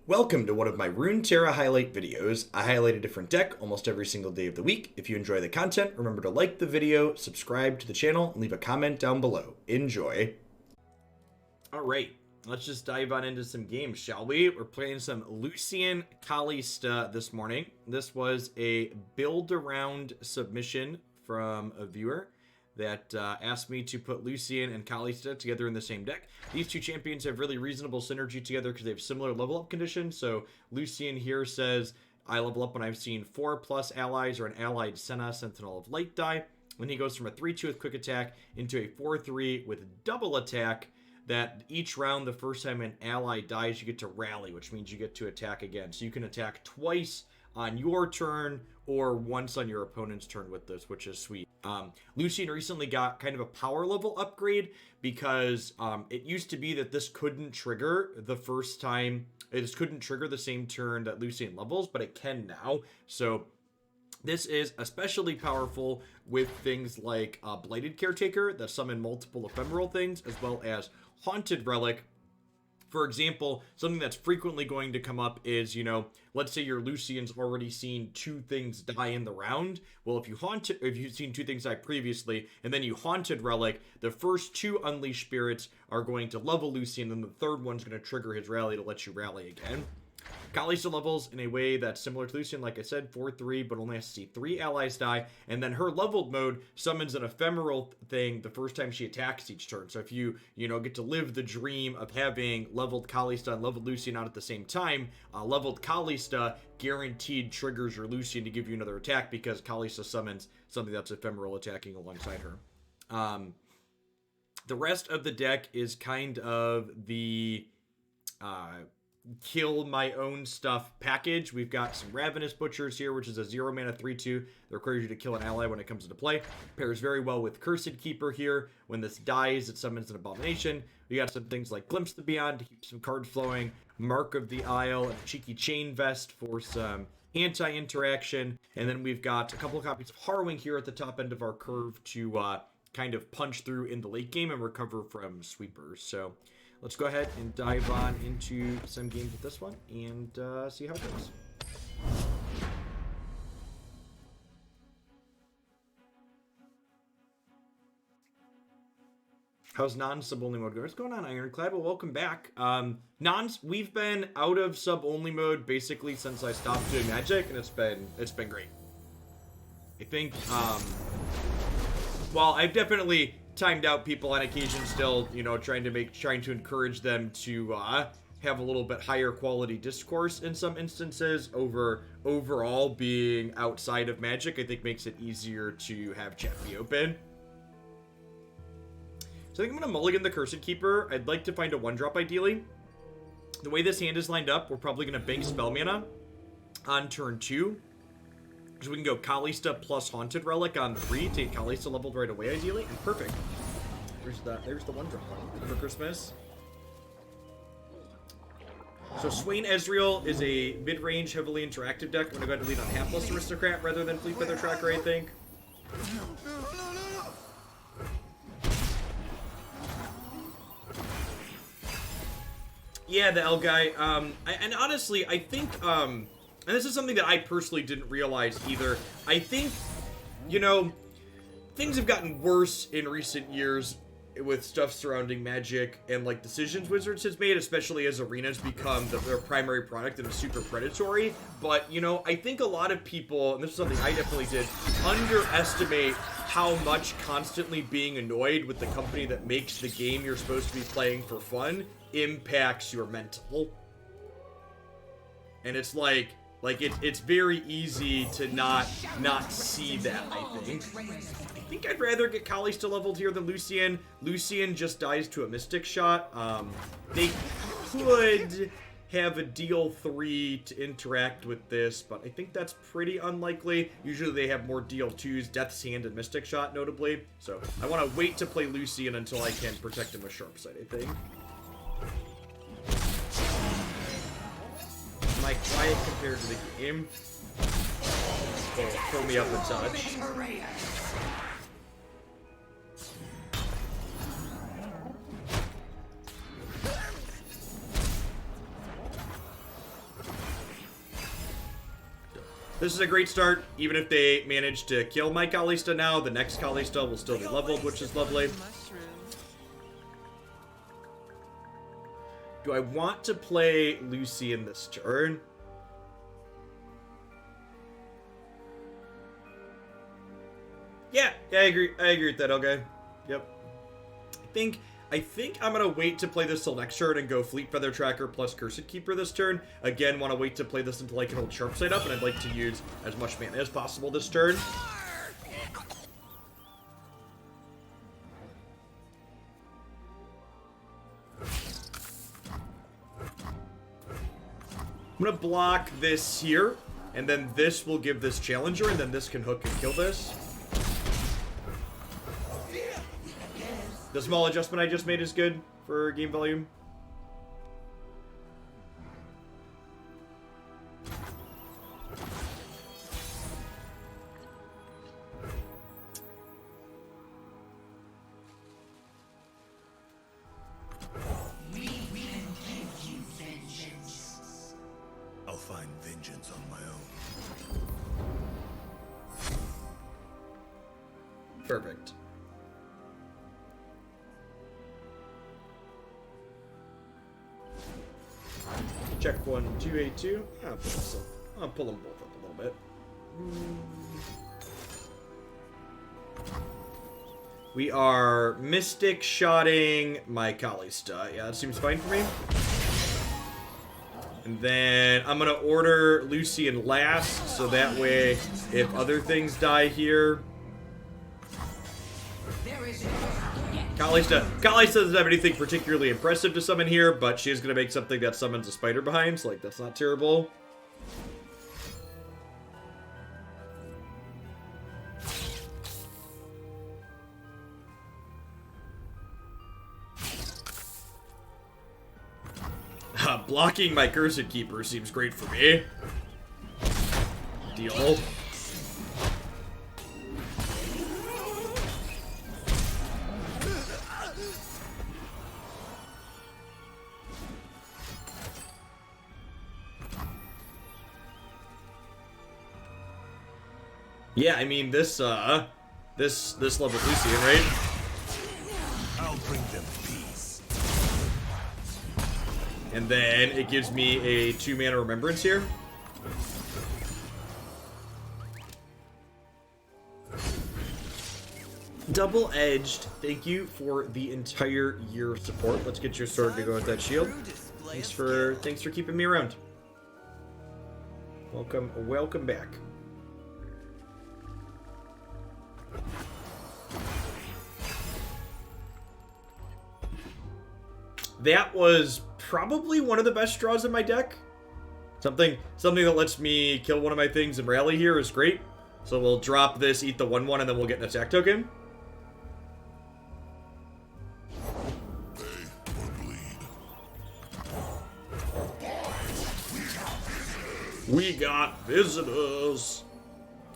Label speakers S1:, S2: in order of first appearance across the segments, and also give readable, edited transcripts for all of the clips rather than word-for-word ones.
S1: Welcome to one of my Runeterra highlight videos. I highlight a different deck almost every single day of the week. If you enjoy the content, remember to like the video, subscribe to the channel, and leave a comment down below. Enjoy. Alright, let's just dive on into some games, shall we? We're playing some Lucian Kalista this morning. This was a build-around submission from a viewer that asked me to put Lucian and Kalista together in the same deck. These two champions have really reasonable synergy together because they have similar level up conditions. So Lucian here says, I level up when I've seen 4+ allies or an allied Senna Sentinel of Light die. Then he goes from a 3-2 with quick attack into a 4-3 with double attack, that each round, the first time an ally dies, you get to rally, which means you get to attack again. So you can attack twice on your turn or once on your opponent's turn with this, which is sweet. Lucian recently got kind of a power level upgrade because it used to be that this couldn't trigger the first time. It couldn't trigger the same turn that Lucian levels, but it can now. So this is especially powerful with things like Blighted Caretaker that summon multiple ephemeral things, as well as Haunted Relic. For example, something that's frequently going to come up is, you know, let's say your Lucian's already seen 2 things die in the round. Well, if you've seen 2 things die previously, and then you Haunted Relic, the first 2 Unleashed Spirits are going to level Lucian, and the third one's going to trigger his rally to let you rally again. Kalista levels in a way that's similar to Lucian, like I said, 4-3, but only has to see 3 allies die. And then her leveled mode summons an ephemeral thing the first time she attacks each turn. So if you get to live the dream of having leveled Kalista and leveled Lucian out at the same time, leveled Kalista guaranteed triggers your Lucian to give you another attack because Kalista summons something that's ephemeral attacking alongside her. The rest of the deck is kind of the kill my own stuff package. We've got some Ravenous Butchers here, which is a 0 mana 3-2 that requires you to kill an ally when it comes into play. Pairs very well with Cursed Keeper here. When this dies, it summons an Abomination. We got some things like Glimpse the Beyond to keep some cards flowing, Mark of the Isle, and a cheeky Chain Vest for some anti-interaction. And then we've got a couple of copies of Harrowing here at the top end of our curve to kind of punch through in the late game and recover from sweepers. So let's go ahead and dive on into some games with this one and see how it goes. How's non-sub-only mode going? What's going on, Ironclad? Well, welcome back. We've been out of sub-only mode basically since I stopped doing Magic, and it's been great. I think, well, I've definitely timed out people on occasion still, trying to encourage them to have a little bit higher quality discourse in some instances overall being outside of Magic. I think makes it easier to have chat be open. So I think I'm going to mulligan the Cursed Keeper. I'd like to find a 1-drop ideally. The way this hand is lined up, we're probably going to bank spell mana on turn 2. So we can go Kalista plus Haunted Relic on 3, take Kalista leveled right away ideally, and perfect. There's the 1-drop for Christmas. So Swain Ezreal is a mid-range, heavily interactive deck. I'm going to go ahead and lead on Hapless Aristocrat rather than Fleet Feather Tracker, I think. Yeah, the L guy. And honestly, I think, and this is something that I personally didn't realize either. I think, things have gotten worse in recent years with stuff surrounding Magic and like decisions Wizards has made, especially as Arena's become their primary product and is super predatory. But, I think a lot of people, and this is something I definitely did, underestimate how much constantly being annoyed with the company that makes the game you're supposed to be playing for fun impacts your mental. And it's like it's very easy to not see that, I think. I think I'd rather get Kalista leveled here than Lucian. Lucian just dies to a Mystic Shot. They could have a deal 3 to interact with this, but I think that's pretty unlikely. Usually they have more deal 2s, Death's Hand and Mystic Shot notably. So I want to wait to play Lucian until I can protect him with Sharp Sight, I think. Am I quiet compared to the game? Oh, pull me up a touch. This is a great start. Even if they manage to kill my Kalista now, the next Kalista will still be leveled, which is lovely. Do I want to play Lucian this turn? Yeah, I agree. I agree with that, okay. Yep. I think I'm gonna wait to play this till next turn and go Fleet Feather Tracker plus Cursed Keeper this turn. Again, want to wait to play this until I can hold Sharpsight up, and I'd like to use as much mana as possible this turn. I'm gonna block this here, and then this will give this Challenger, and then this can hook and kill this. The small adjustment I just made is good for game volume.
S2: I'll find vengeance on my own.
S1: Perfect. Check 1, 2, 8, 2. I'll pull them both up a little bit. We are Mystic Shotting my Kalista. Yeah, that seems fine for me. And then I'm going to order Lucian last, so that way if other things die here... Kalista doesn't have anything particularly impressive to summon here, but she is going to make something that summons a spider behind, so like that's not terrible. Blocking my Cursed Keeper seems great for me. Deal. Yeah, I mean this level Lucian, right?
S2: I'll bring them peace.
S1: And then it gives me a 2-mana Remembrance here. Double-edged. Thank you for the entire year of support. Let's get your sword to go with that shield. Thanks for keeping me around. Welcome back. That was probably one of the best draws in my deck. Something that lets me kill one of my things and rally here is great. So we'll drop this, eat the 1/1, and then we'll get an attack token. We got visitors.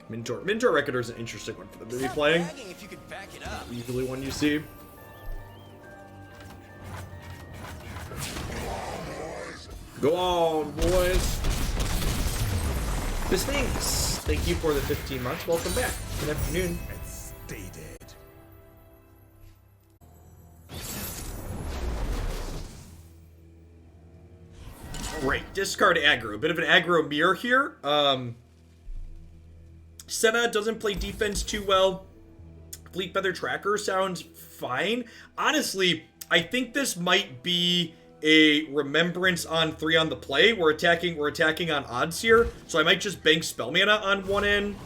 S1: Mentor Reckoner is an interesting one for them to be playing. Usually one you see. Go on, boys. Miss Thanks. Thank you for the 15 months. Welcome back. Good afternoon.
S2: And stay dead.
S1: Alright, discard aggro. A bit of an aggro mirror here. Senna doesn't play defense too well. Fleet Feather Tracker sounds fine. Honestly, I think this might be a Remembrance on 3 on the play. We're attacking on odds here, so I might just bank spell mana on one end.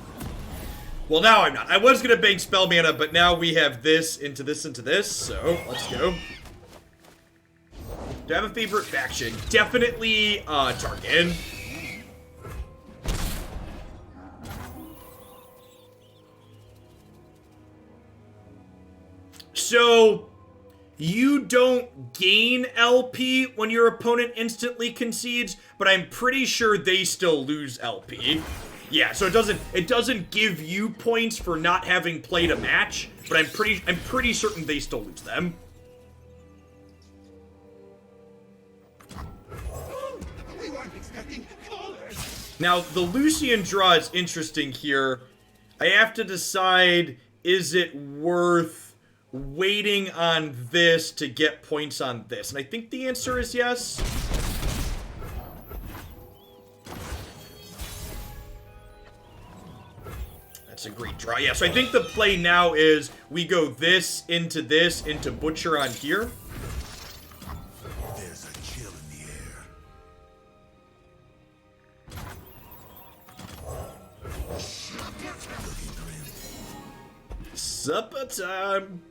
S1: Well, now I'm not. I was gonna bank spell mana, but now we have this into this into this, so let's go. Do I have a favorite faction? Definitely Tarkin. So you don't gain LP when your opponent instantly concedes, but I'm pretty sure they still lose LP. Yeah, so it doesn't give you points for not having played a match, but I'm pretty certain they still lose them. Now, the Lucian draw is interesting here. I have to decide, is it worth waiting on this to get points on this? And I think the answer is yes. That's a great draw. Yeah, so I think the play now is we go this, into Butcher on here.
S2: There's a chill in the air. Looking grim.
S1: Supper time.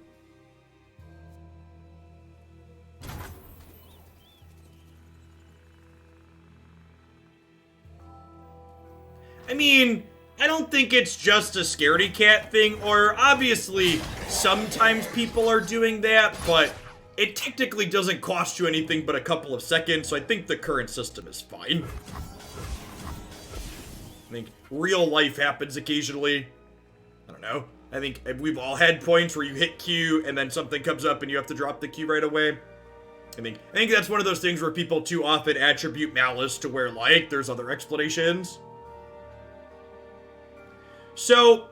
S1: I mean, I don't think it's just a scaredy cat thing, or obviously sometimes people are doing that, but it technically doesn't cost you anything but a couple of seconds, so I think the current system is fine. I think real life happens occasionally. I don't know. I think we've all had points where you hit Q and then something comes up and you have to drop the Q right away. I think that's one of those things where people too often attribute malice to where, like, there's other explanations. So,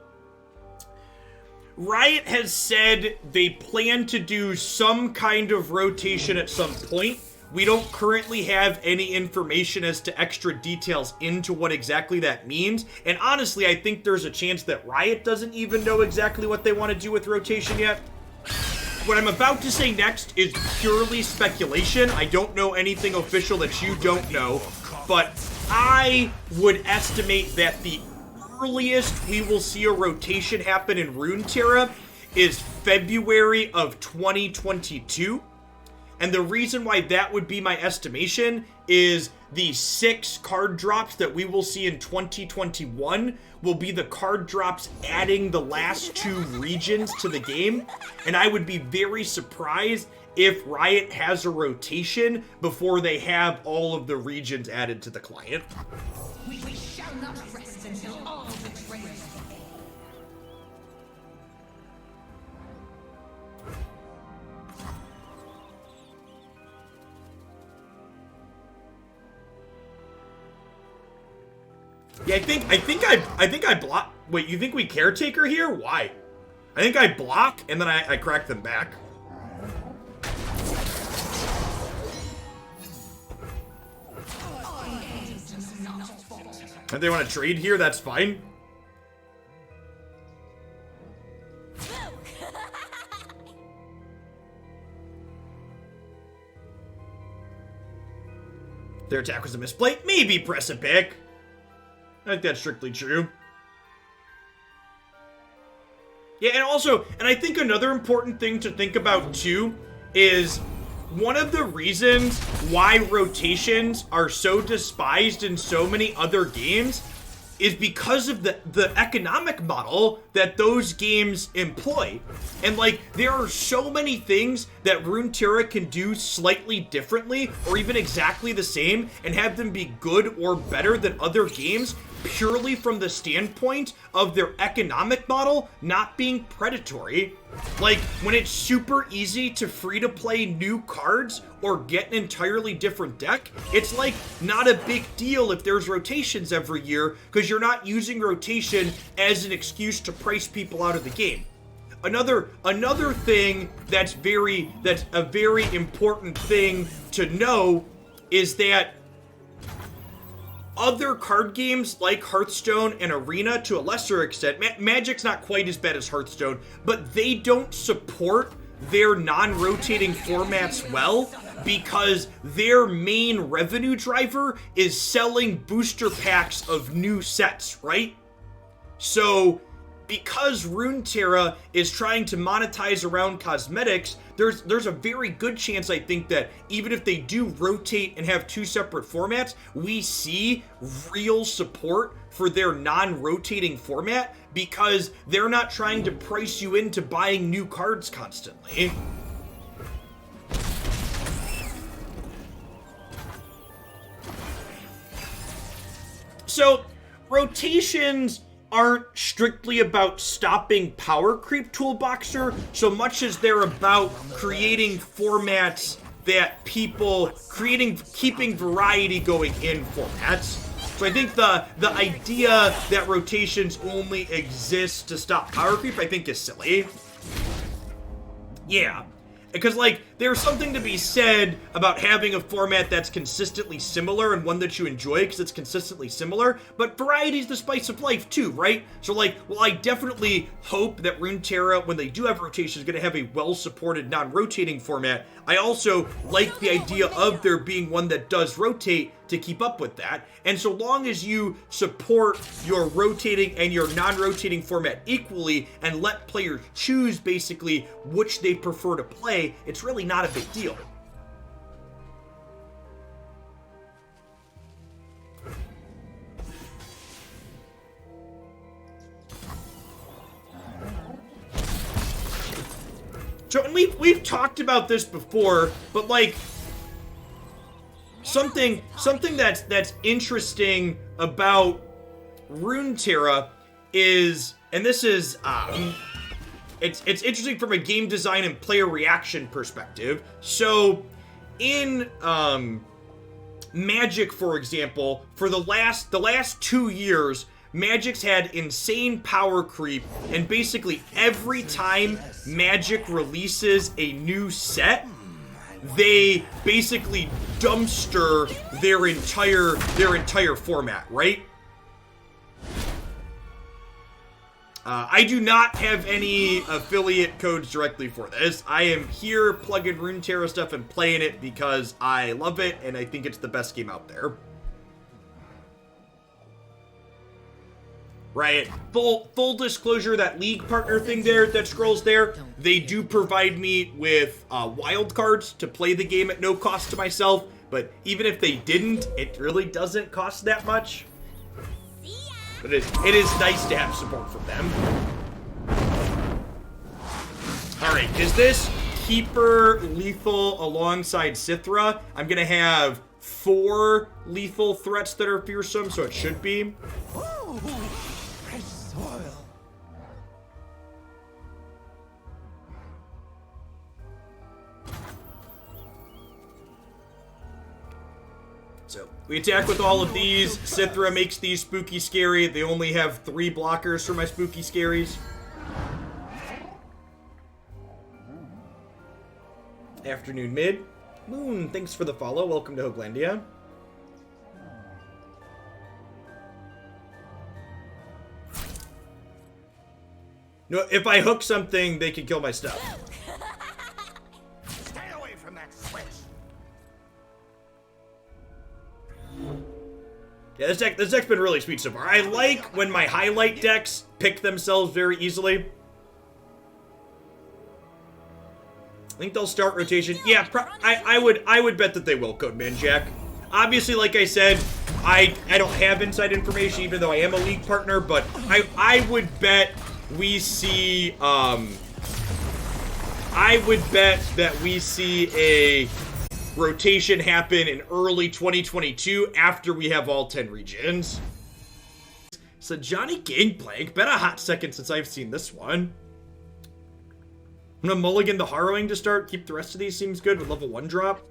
S1: Riot has said they plan to do some kind of rotation at some point. We don't currently have any information as to extra details into what exactly that means. And honestly, I think there's a chance that Riot doesn't even know exactly what they want to do with rotation yet. What I'm about to say next is purely speculation. I don't know anything official that you don't know, but I would estimate that the earliest we will see a rotation happen in Runeterra is February of 2022. And the reason why that would be my estimation is the 6 card drops that we will see in 2021 will be the card drops adding the last 2 regions to the game. And I would be very surprised if Riot has a rotation before they have all of the regions added to the client.
S3: We shall not rest until all betrayers are paid.
S1: Yeah, I think I block. Wait, you think we caretaker here? Why? I think I block and then I crack them back. If they want to trade here, that's fine. Their attack was a misplay. Maybe press it back. I think that's strictly true. Yeah, and I think another important thing to think about too is one of the reasons why rotations are so despised in so many other games is because of the economic model that those games employ. And like, there are so many things that Runeterra can do slightly differently or even exactly the same and have them be good or better than other games purely from the standpoint of their economic model not being predatory. Like, when it's super easy to free-to-play new cards or get an entirely different deck, it's like not a big deal if there's rotations every year because you're not using rotation as an excuse to price people out of the game. Another thing that's a very important thing to know is that other card games like Hearthstone and Arena, to a lesser extent, Magic's not quite as bad as Hearthstone, but they don't support their non-rotating formats well because their main revenue driver is selling booster packs of new sets, right? So, because Runeterra is trying to monetize around cosmetics, there's a very good chance, I think, that even if they do rotate and have 2 separate formats, we see real support for their non-rotating format because they're not trying to price you into buying new cards constantly. So, rotations aren't strictly about stopping power creep, Toolboxer, so much as they're about creating formats that keeping variety going in formats. So I think the idea that rotations only exist to stop power creep, I think, is silly. Yeah. Because, like, there's something to be said about having a format that's consistently similar and one that you enjoy because it's consistently similar, but variety's the spice of life too, right? So, like, well, I definitely hope that Runeterra, when they do have rotation, is going to have a well-supported non-rotating format. I also like the idea of there being one that does rotate to keep up with that. And so long as you support your rotating and your non-rotating format equally and let players choose basically which they prefer to play, it's really not a big deal. So, and we've talked about this before, but like something that's interesting about Runeterra is, and this is it's interesting from a game design and player reaction perspective. So in Magic, for example, for the last 2 years, Magic's had insane power creep, and basically every time Magic releases a new set, they basically dumpster their entire format, right? I do not have any affiliate codes directly for this. I am here plugging Runeterra stuff and playing it because I love it and I think it's the best game out there. Right, full disclosure, that league partner thing there that scrolls there, they do provide me with wild cards to play the game at no cost to myself, but even if they didn't, it really doesn't cost that much. But it is nice to have support from them. Alright, is this Keeper lethal alongside Sithra? I'm gonna have 4 lethal threats that are fearsome, so it should be. So, we attack with all of these. Sithra makes these spooky scary. They only have 3 blockers for my spooky scaries. Afternoon mid. Moon, thanks for the follow. Welcome to Hoaglandia. No, if I hook something, they can kill my stuff.
S2: Stay away from that switch.
S1: Yeah, this deck's been really sweet so far. I like when my highlight decks pick themselves very easily. I think they'll start rotation. Yeah, I would bet that they will, Codeman Jack. Obviously, like I said, I don't have inside information, even though I am a league partner, but I would bet we see I would bet that we see a rotation happen in early 2022 after we have all 10 regions. So Johnny Gangplank, been a hot second since I've seen this one. I'm gonna mulligan the Harrowing to start. Keep the rest of these, seems good with level 1 drop.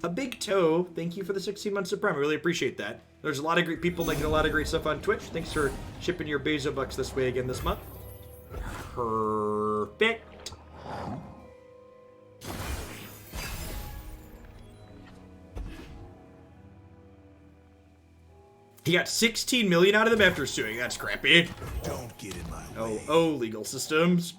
S1: A Big Toe, thank you for the 16 months of Prime. I really appreciate that. There's a lot of great people making a lot of great stuff on Twitch. Thanks for shipping your Bezo bucks this way again this month. Perfect. He got 16 million out of them after suing. That's crappy.
S2: Don't get in my way.
S1: Oh, legal systems.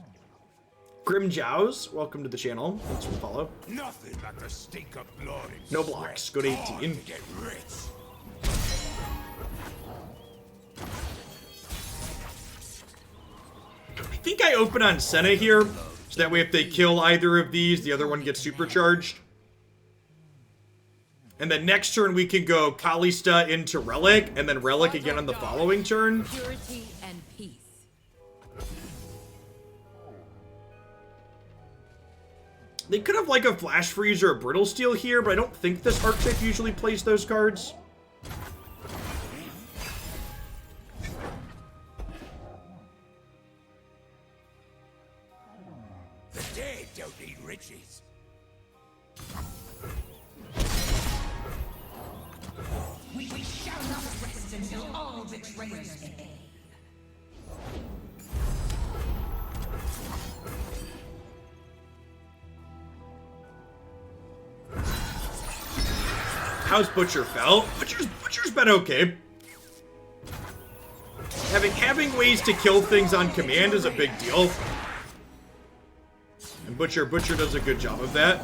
S1: Grim Jows, welcome to the channel. Thanks for the follow.
S2: Nothing like the stink of blood and
S1: No blocks. Go to 18.
S2: to get rich.
S1: I think I open on Senna here, so that way if they kill either of these, the other one gets supercharged. And then next turn we can go Kalista into Relic, and then Relic again on the following turn.
S4: Purity and peace.
S1: They could have like a Flash Freeze or a Brittle Steel here, but I don't think this archetype usually plays those cards.
S2: The dead don't need riches.
S3: all betrayers pay.
S1: How's Butcher felt? Butcher's been okay. Having ways to kill things on command is a big deal. And Butcher does a good job of that.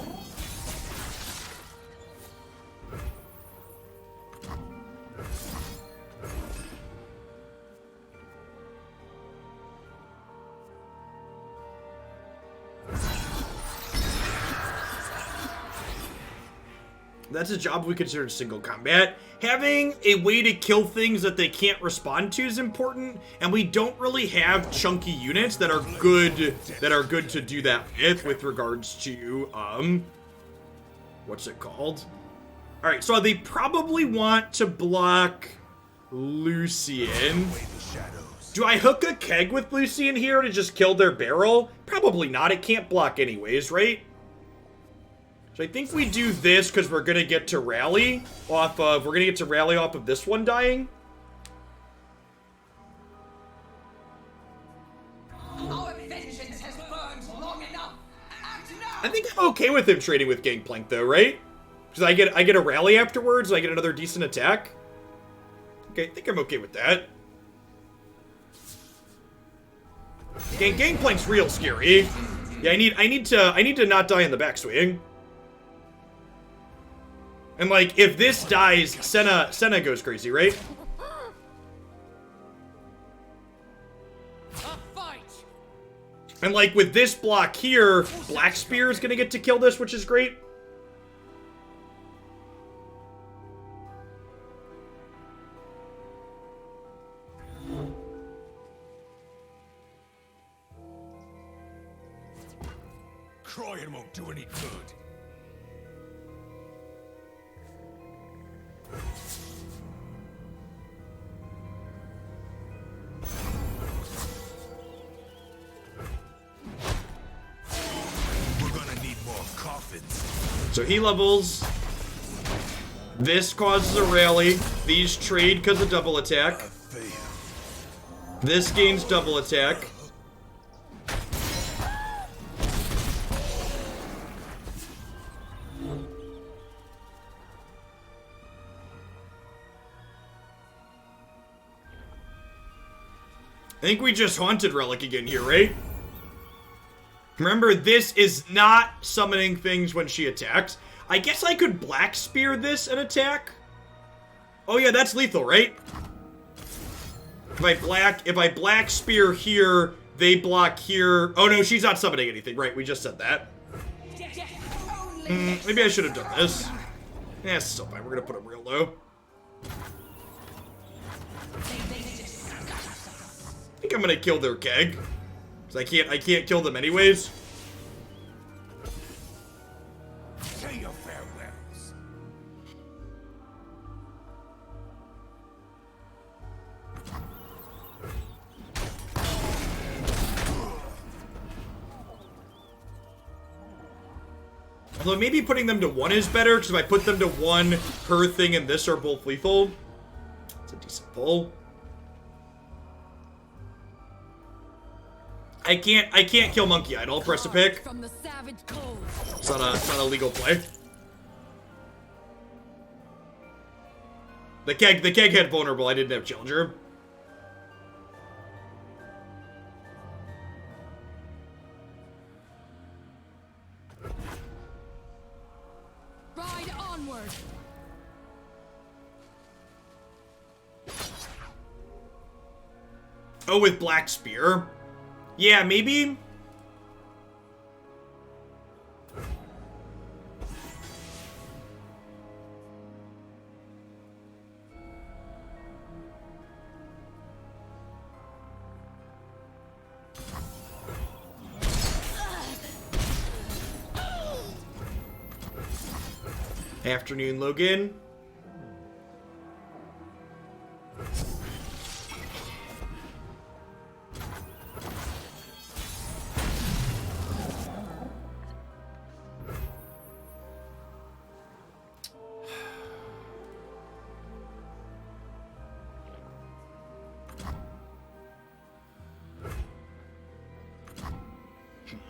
S1: That's a job we consider single combat. Having a way to kill things that they can't respond to is important, and we don't really have chunky units that are good to do that with regards to what's it called? All right, so they probably want to block Lucian. Do I hook a keg with Lucian here to just kill their barrel? Probably not. It can't block anyways, right? So I think we do this because we're gonna get to rally off of this one dying.
S3: Our vengeance has burned long enough. Act now.
S1: I think I'm okay with him trading with Gangplank though, right? Because I get a rally afterwards, and I get another decent attack. Okay, I think I'm okay with that. Gangplank's real scary. Yeah, I need to not die in the backswing. And like, if this dies, Senna goes crazy, right? And like with this block here, Black Spear is gonna get to kill this, which is great.
S2: Croyan won't do any good. We're gonna need more coffins.
S1: So he levels. This causes a rally. These trade because of double attack. This gains double attack. I think we just Haunted Relic again here, right? Remember, this is not summoning things when she attacks. I guess I could Black Spear this and attack. Oh yeah, that's lethal, right? If I Black Spear here, they block here. Oh no, she's not summoning anything, right? We just said that. Maybe I should have done this. Yeah, it's still fine. We're gonna put him real low. I think I'm gonna kill their keg. Cause I can't kill them anyways.
S2: Say your farewells.
S1: Although maybe putting them to 1 is better, because if I put them to 1, her thing and this are both lethal. It's a decent pull. I can't kill Monkey Idol. Press a pick.
S4: From the savage cold.
S1: It's not a legal play. The keg had vulnerable. I didn't have Challenger.
S4: Ride onward.
S1: Oh, with Black Spear. Yeah, maybe. Afternoon, Logan.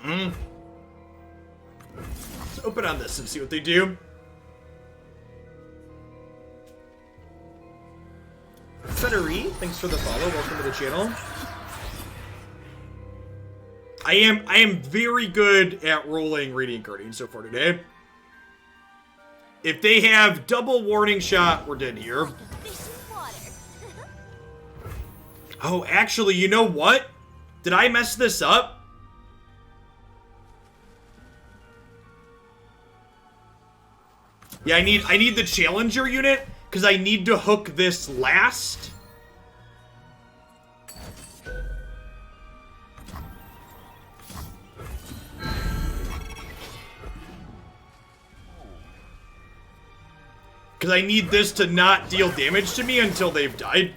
S1: Let's open on this and see what they do. Federi, thanks for the follow. Welcome to the channel. I am very good at rolling Radiant Guardian so far today. If they have double warning shot, we're dead here. Oh, actually, you know what? Did I mess this up? Yeah, I need the challenger unit because I need to hook this last. Because I need this to not deal damage to me until they've died.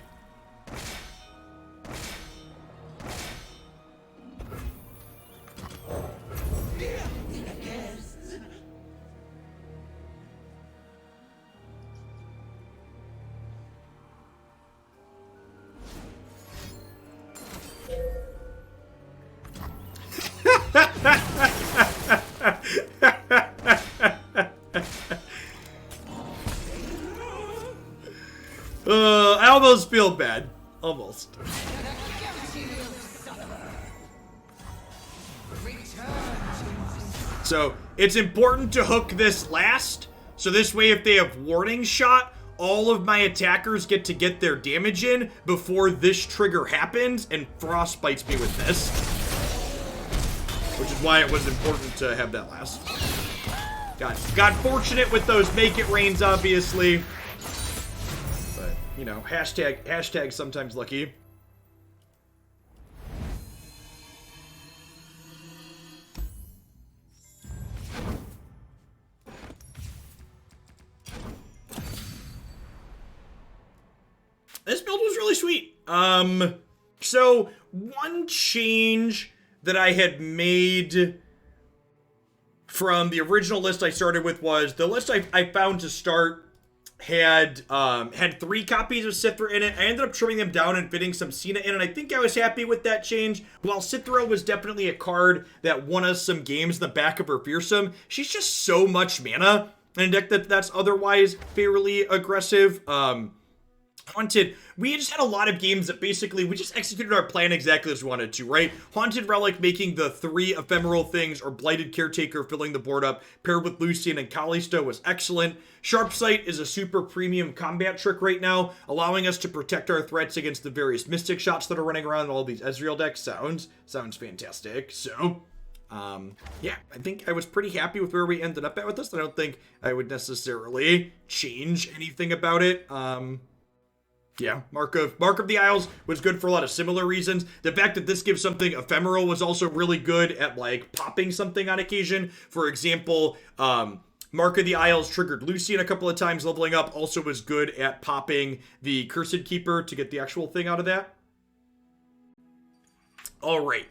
S1: I almost feel bad. Almost. So, it's important to hook this last. So this way, if they have warning shot, all of my attackers get to get their damage in before this trigger happens and frostbites me with this. Which is why it was important to have that last. Got fortunate with those make it rains, obviously. But, you know, hashtag sometimes lucky. This build was really sweet. So one change that I had made from the original list I started with was the list I found to start had 3 copies of Sithra in it. I ended up trimming them down and fitting some Cena in, and I think I was happy with that change. While Sithra was definitely a card that won us some games in the back of her Fearsome, she's just so much mana in a deck that's otherwise fairly aggressive. Haunted, we just had a lot of games that basically we just executed our plan exactly as we wanted to, right? Haunted Relic making the 3 ephemeral things, or Blighted Caretaker filling the board up, paired with Lucian and Kalista was excellent. Sharp Sight is a super premium combat trick right now, allowing us to protect our threats against the various Mystic shots that are running around in all these Ezreal decks. Sounds fantastic. So, yeah, I think I was pretty happy with where we ended up at with this. I don't think I would necessarily change anything about it. Yeah, Mark of the Isles was good for a lot of similar reasons. The fact that this gives something ephemeral was also really good at, like, popping something on occasion. For example, Mark of the Isles triggered Lucian a couple of times leveling up. Also was good at popping the Cursed Keeper to get the actual thing out of that. All right.